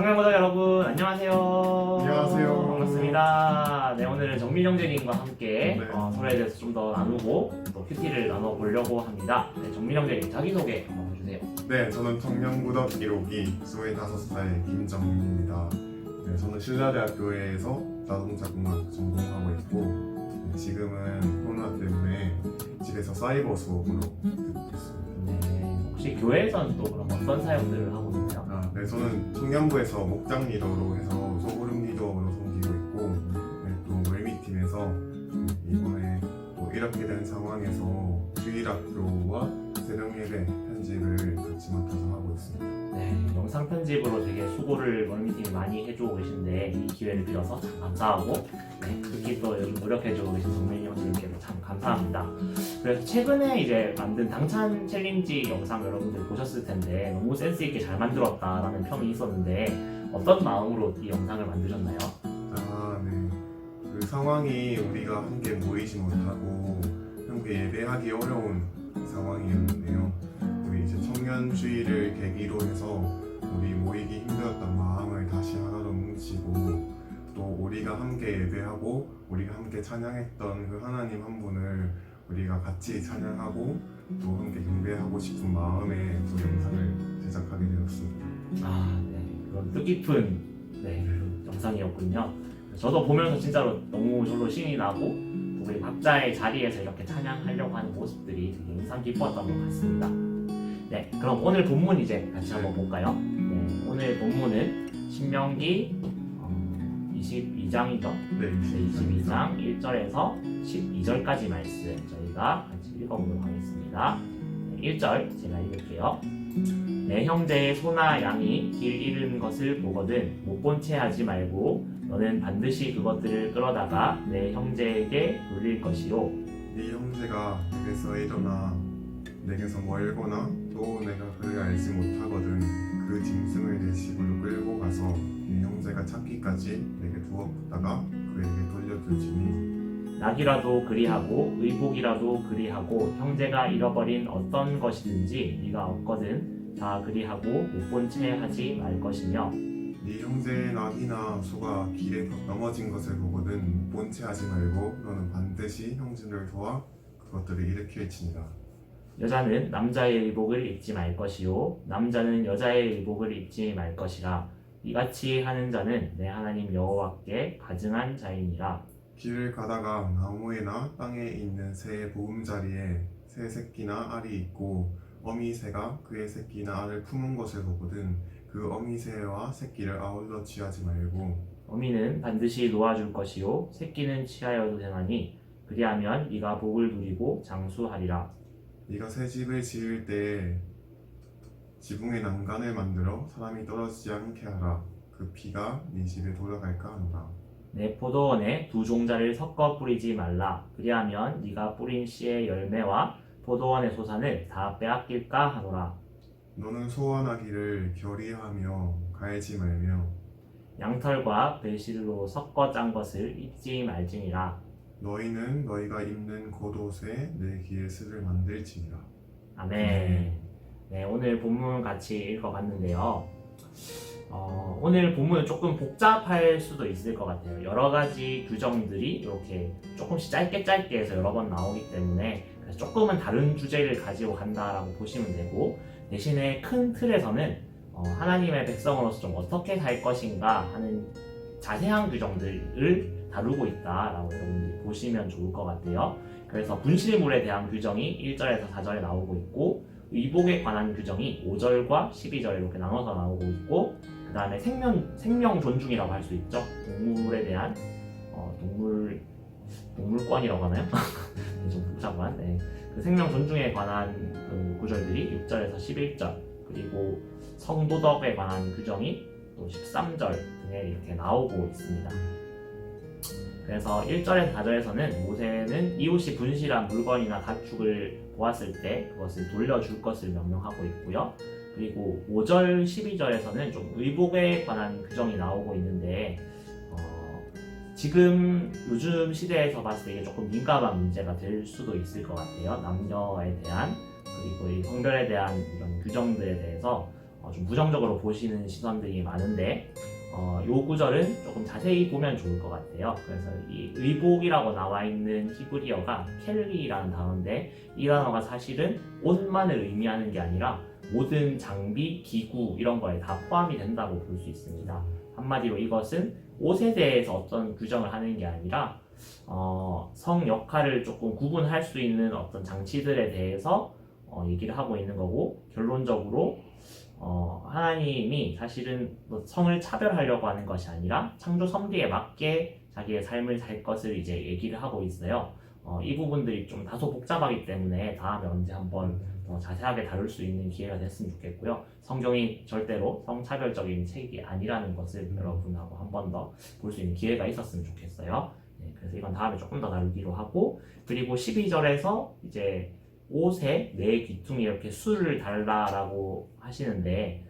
청년구독 여러분 안녕하세요. 안녕하세요. 반갑습니다. 네, 오늘은 정민 형제님과 함께 네. 서로에 대해서 좀 더 나누고 또 큐티를 나눠보려고 합니다. 네, 정민 형제님 자기소개 한번 해주세요. 네, 저는 청년구덕 1호기 25살 김정민입니다. 네, 저는 신라대학교에서 자동차공학 전공하고 있고 지금은 코로나 때문에 집에서 사이버 수업으로 듣고 있습니다. 네, 혹시 교회에서는 또 그럼 어떤 사역들을 하고 있나요? 네, 저는 청년부에서 목장 리더로 해서 소그룹 리더로 섬기고 있고 또 멀미팀에서 이번에 또 이렇게 된 상황에서 주일학교와 새벽예배 편집을 같이 맡아서 하고 있습니다. 네, 영상 편집으로 되게 수고를 멀미팀이 많이 해주고 계신데 이 기회를 빌어서 참 감사하고 특히 또 요즘 노력해주고 계신 정민 형제님께도 참 감사합니다. 그래서 최근에 이제 만든 당찬 챌린지 영상 여러분들 보셨을 텐데 너무 센스 있게 잘 만들었다라는 평이 있었는데 어떤 마음으로 이 영상을 만드셨나요? 네. 그 상황이 우리가 함께 모이지 못하고 함께 예배하기 어려운 상황이었는데요. 우리 이제 청년주의를 계기로 해서 우리 모이기 힘들었던 마음을 다시 하나로 뭉치고 또 우리가 함께 예배하고 우리가 함께 찬양했던 그 하나님 한 분을 우리가 같이 찬양하고 또 함께 경배하고 싶은 마음에 또 영상을 제작하게 되었습니다. 네, 그런 뜻깊은 그 영상이었군요. 저도 보면서 진짜로 너무 저도 신이 나고 우리 각자의 자리에서 이렇게 찬양하려고 하는 모습들이 되게 인상 깊었던 것 같습니다. 네, 그럼 오늘 본문 이제 같이 한번 볼까요? 네, 오늘 본문은 신명기 22장이죠. 네, 22장 1절에서 12절까지 말씀 저희가 같이 읽어보도록 하겠습니다. 1절 제가 읽을게요. 내 형제의 소나 양이 길 잃은 것을 보거든 못 본 채 하지 말고 너는 반드시 그것들을 끌어다가 내 형제에게 돌릴 것이요. 네 형제가 내게서 일어나 내게서 멀거나 또 내가 그를 알지 못하거든 그 짐승을 내 집으로 끌고 가서 네 형제가 찾기까지 내게 두어 붙다가 그에게 돌려줄지니 낙이라도 그리하고 의복이라도 그리하고 형제가 잃어버린 어떤 것이든지 네가 얻거든 다 그리하고 못 본 채 하지 말 것이며 네 형제의 낙이나 소가 길에 넘어진 것을 보거든 못 본 채 하지 말고 너는 반드시 형제를 도와 그것들을 일으킬지니라. 여자는 남자의 의복을 입지 말 것이요 남자는 여자의 의복을 입지 말 것이라 이같이 하는 자는 내 하나님 여호와께 가증한 자이니라. 길을 가다가 나무에나 땅에 있는 새의 보금자리에 새 새끼나 알이 있고 어미 새가 그의 새끼나 알을 품은 것을 보거든 그 어미 새와 새끼를 아울러 취하지 말고 어미는 반드시 놓아줄 것이요 새끼는 취하여도 되나니 그리하면 네가 복을 누리고 장수하리라. 네가 새 집을 지을 때 지붕에 난간을 만들어 사람이 떨어지지 않게 하라. 그 피가 네 집에 돌아갈까 하노라. 내 포도원에 두 종자를 섞어 뿌리지 말라. 그리하면 네가 뿌린 씨의 열매와 포도원의 소산을 다 빼앗길까 하노라. 너는 소원하기를 결의하며 갈지 말며 양털과 배실로 섞어 짠 것을 입지 말지니라. 너희는 너희가 입는 겉옷에 내 귀에 슬을 만들지니라. 아멘. 네, 오늘 본문 같이 읽어봤는데요. 오늘 본문은 조금 복잡할 수도 있을 것 같아요. 여러 가지 규정들이 이렇게 조금씩 짧게 해서 여러 번 나오기 때문에 그래서 조금은 다른 주제를 가지고 간다라고 보시면 되고 대신에 큰 틀에서는 하나님의 백성으로서 좀 어떻게 살 것인가 하는 자세한 규정들을 다루고 있다라고 여러분들이 보시면 좋을 것 같아요. 그래서 분실물에 대한 규정이 1절에서 4절에 나오고 있고 의복에 관한 규정이 5절과 12절 이렇게 나눠서 나오고 있고 그 다음에 생명 존중이라고 할 수 있죠. 동물에 대한 동물권이라고 하나요? 좀 복잡한 그 생명 존중에 관한 그 구절들이 6절에서 11절 그리고 성도덕에 관한 규정이 또 13절 등에 이렇게 나오고 있습니다. 그래서 1절에서 4절에서는 모세는 이웃이 분실한 물건이나 가축을 보았을 때 그것을 돌려줄 것을 명령하고 있고요. 그리고 5절, 12절에서는 좀 의복에 관한 규정이 나오고 있는데 지금 요즘 시대에서 봤을 때 이게 조금 민감한 문제가 될 수도 있을 것 같아요. 남녀에 대한 그리고 이 성별에 대한 이런 규정들에 대해서 좀 부정적으로 보시는 시선들이 많은데 요 구절은 조금 자세히 보면 좋을 것 같아요. 그래서 이 의복이라고 나와 있는 히브리어가 켈리라는 단어인데 이 단어가 사실은 옷만을 의미하는 게 아니라 모든 장비, 기구 이런 거에 다 포함이 된다고 볼 수 있습니다. 한마디로 이것은 옷에 대해서 어떤 규정을 하는 게 아니라 성 역할을 조금 구분할 수 있는 어떤 장치들에 대해서 얘기를 하고 있는 거고, 결론적으로 하나님이 사실은 뭐 성을 차별하려고 하는 것이 아니라 창조 섭리에 맞게 자기의 삶을 살 것을 이제 얘기를 하고 있어요. 이 부분들이 좀 다소 복잡하기 때문에 다음에 언제 한번 더 자세하게 다룰 수 있는 기회가 됐으면 좋겠고요. 성경이 절대로 성차별적인 책이 아니라는 것을 여러분하고 한 번 더 볼 수 있는 기회가 있었으면 좋겠어요. 네, 그래서 이건 다음에 조금 더 다루기로 하고, 그리고 12절에서 이제 옷에 내 귀퉁이 이렇게 수를 달라라고 하시는데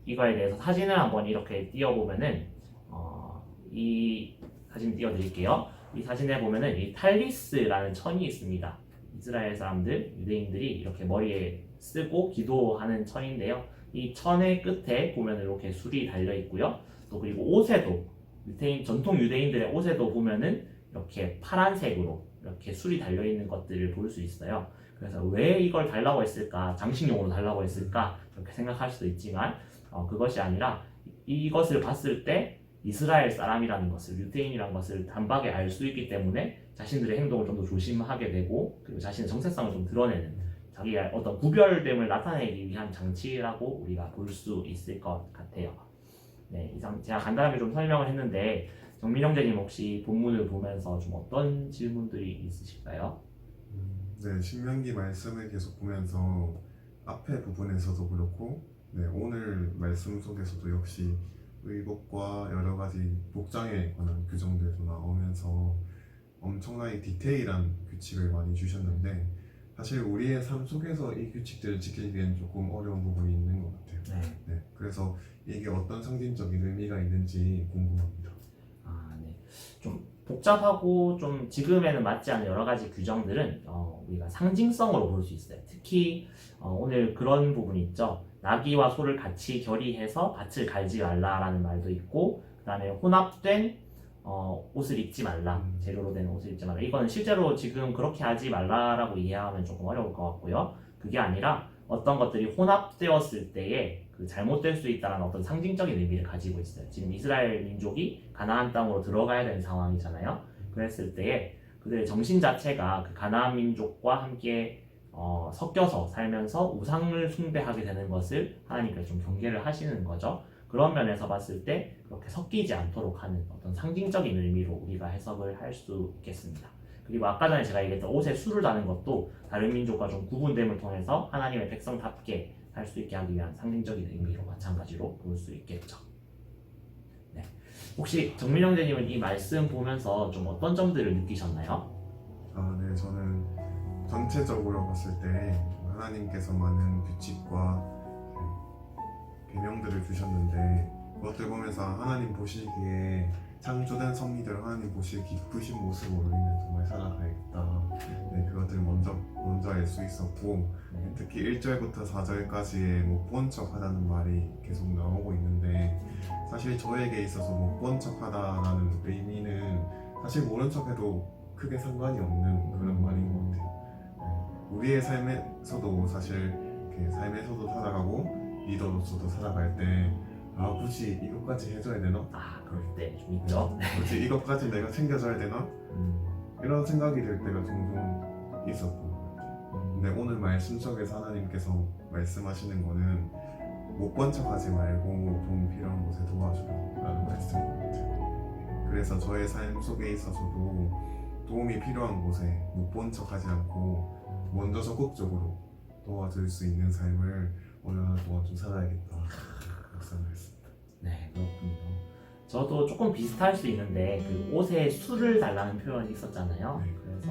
이거에 대해서 사진을 한번 이렇게 띄워보면은 이 사진 띄워드릴게요. 이 사진에 보면은 이 탈리스라는 천이 있습니다. 이스라엘 사람들, 유대인들이 이렇게 머리에 쓰고 기도하는 천인데요. 이 천의 끝에 보면 이렇게 술이 달려 있고요. 또 그리고 옷에도 전통 유대인들의 옷에도 보면은 이렇게 파란색으로 이렇게 술이 달려 있는 것들을 볼 수 있어요. 그래서 왜 이걸 달라고 했을까, 장식용으로 달라고 했을까 이렇게 생각할 수도 있지만 그것이 아니라 이것을 봤을 때 이스라엘 사람이라는 것을, 유대인이라는 것을 단박에 알 수 있기 때문에 자신들의 행동을 좀 더 조심하게 되고, 그리고 자신의 정체성을 좀 드러내는, 자기의 어떤 구별됨을 나타내기 위한 장치라고 우리가 볼 수 있을 것 같아요. 네, 이상 제가 간단하게 좀 설명을 했는데 정민 형제님 혹시 본문을 보면서 좀 어떤 질문들이 있으실까요? 네, 신명기 말씀을 계속 보면서 앞에 부분에서도 그렇고, 네, 오늘 말씀 속에서도 역시 의복과 여러 가지 복장에 관한 규정들도 나오면서 엄청나게 디테일한 규칙을 많이 주셨는데, 사실 우리의 삶 속에서 이 규칙들을 지키기에는 조금 어려운 부분이 있는 것 같아요. 네. 네, 그래서 이게 어떤 상징적인 의미가 있는지 궁금합니다. 네. 좀 복잡하고 좀 지금에는 맞지 않은 여러 가지 규정들은 우리가 상징성으로 볼 수 있어요. 특히 오늘 그런 부분이 있죠. 나귀와 소를 같이 결의해서 밭을 갈지 말라라는 말도 있고, 그 다음에 혼합된 옷을 입지 말라, 재료로 된 옷을 입지 말라. 이건 실제로 지금 그렇게 하지 말라라고 이해하면 조금 어려울 것 같고요. 그게 아니라 어떤 것들이 혼합되었을 때에 그 잘못될 수 있다는 어떤 상징적인 의미를 가지고 있어요. 지금 이스라엘 민족이 가나안 땅으로 들어가야 되는 상황이잖아요. 그랬을 때에 그들의 정신 자체가 그 가나안 민족과 함께 섞여서 살면서 우상을 숭배하게 되는 것을 하나님께서 좀 경계를 하시는 거죠. 그런 면에서 봤을 때 그렇게 섞이지 않도록 하는 어떤 상징적인 의미로 우리가 해석을 할 수 있겠습니다. 그리고 아까 전에 제가 얘기했던 옷에 술을 다는 것도 다른 민족과 좀 구분됨을 통해서 하나님의 백성답게 살 수 있게 하기 위한 상징적인 의미로 마찬가지로 볼 수 있겠죠. 네. 혹시 정민 형제님은 이 말씀 보면서 좀 어떤 점들을 느끼셨나요? 네, 저는 전체적으로 봤을 때 하나님께서 많은 규칙과 계명들을 주셨는데, 그것들 보면서 하나님 보시기에 창조된 성리대로 하나님 보시기에 기쁘신 모습으로 우리는 정말 살아가야겠다. 네, 그것들을 먼저 알 수 있었고, 특히 1절부터 4절까지의 못 본 척 하다는 말이 계속 나오고 있는데, 사실 저에게 있어서 못 본 척 하다라는 의미는 사실 모른 척 해도 크게 상관이 없는 그런 말인 것 같아요. 우리의 삶에서도 사실 이렇게 삶에서도 살아가고 리더로서도 살아갈 때 굳이 이것까지 해줘야 되나? 그럴 때 좀 있죠. 굳이 이것까지 내가 챙겨줘야 되나? 이런 생각이 들 때가 종종 있었고, 근데 오늘 말씀 속에서 하나님께서 말씀하시는 거는 못 본 척하지 말고 도움이 필요한 곳에 도와주라는 말씀인 것 같아요. 그래서 저의 삶 속에 있어서도 도움이 필요한 곳에 못 본 척하지 않고 먼저 적극적으로 도와줄 수 있는 삶을 오늘 하루 동안 좀 살아야겠다 생각했습니다. 네, 그렇군요. 저도 조금 비슷할 수 있는데 그 옷에 술을 달라는 표현이 있었잖아요. 네. 그래서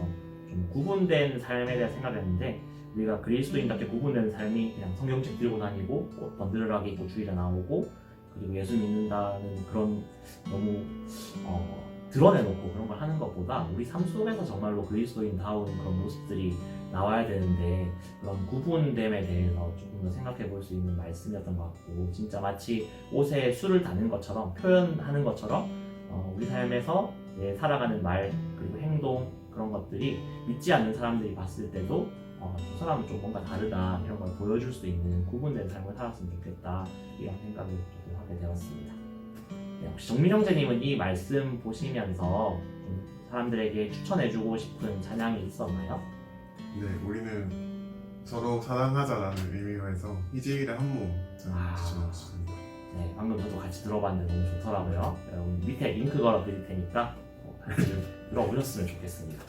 좀 구분된 삶에 대해 생각했는데, 우리가 그리스도인답게 구분된 삶이 그냥 성경책 들고 다니고 옷 번들하게 입고 주일에 나오고 그리고 예수 믿는다는 그런 너무 드러내놓고 그런 걸 하는 것보다 우리 삶 속에서 정말로 그리스도인다운 그런 모습들이 나와야 되는데 그런 구분됨에 대해서 조금 더 생각해 볼 수 있는 말씀이었던 것 같고 진짜 마치 옷에 술을 다는 것처럼 표현하는 것처럼 우리 삶에서 살아가는 말 그리고 행동 그런 것들이 믿지 않는 사람들이 봤을 때도 저 사람은 좀 뭔가 다르다 이런 걸 보여줄 수 있는 구분된 삶을 살았으면 좋겠다 이런 생각을 조금 하게 되었습니다. 네, 혹시 정민 형제님은 이 말씀 보시면서 좀 사람들에게 추천해주고 싶은 찬양이 있었나요? 네, 우리는 서로 사랑하자라는 의미에서 이재일의 한몸 추천하고 싶습니다. 네, 방금 저도 같이 들어봤는데 너무 좋더라고요. 여러분 밑에 링크 걸어 드릴 테니까 같이 들어보셨으면 좋겠습니다.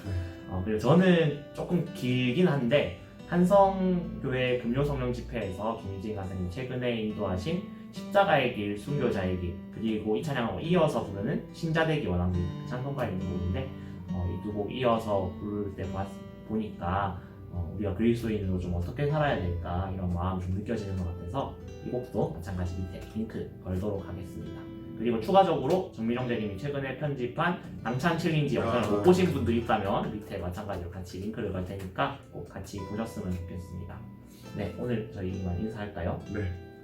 그리고 저는 조금 길긴 한데 한성교회 금요성령 집회에서 김유진 강사님 최근에 인도하신 십자가의 길, 순교자의 길 그리고 이 찬양하고 이어서 부르는 신자되기 원합니다. 찬송가에 있는 곡인데 이 두 곡 이어서 부를 때 보니까 우리가 그리스도인으로 좀 어떻게 살아야 될까 이런 마음이 좀 느껴지는 것 같아서 이 곡도 마찬가지 밑에 링크 걸도록 하겠습니다. 그리고 추가적으로 정민 형제님이 최근에 편집한 당찬 챌린지 영상을 못 보신 분들 있다면 밑에 마찬가지로 같이 링크를 걸 테니까 꼭 같이 보셨으면 좋겠습니다. 네, 오늘 저희 이만 인사할까요? 네.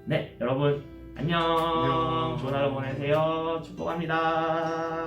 네, 여러분 안녕. 좋은 하루 보내세요. 축복합니다.